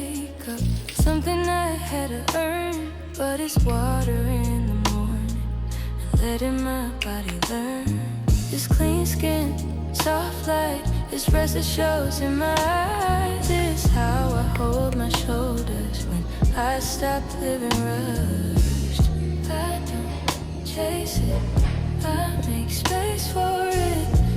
wake up. Something I had to earn, but it's water in the morning and letting my body learn. This clean skin, soft light, this rest that shows in my eyes. This is how I hold my shoulders when I stop living rushed. I don't chase it, I make space for it.